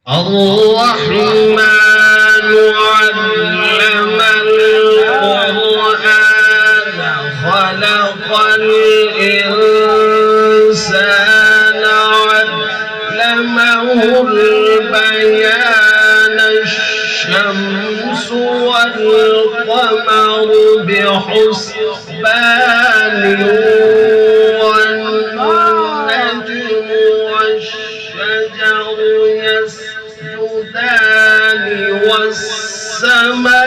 الرحمن علم القرآن خلق الإنسان علمه البيان الشمس والقمر بحسبان والنجم والشجر يسجدان والسماء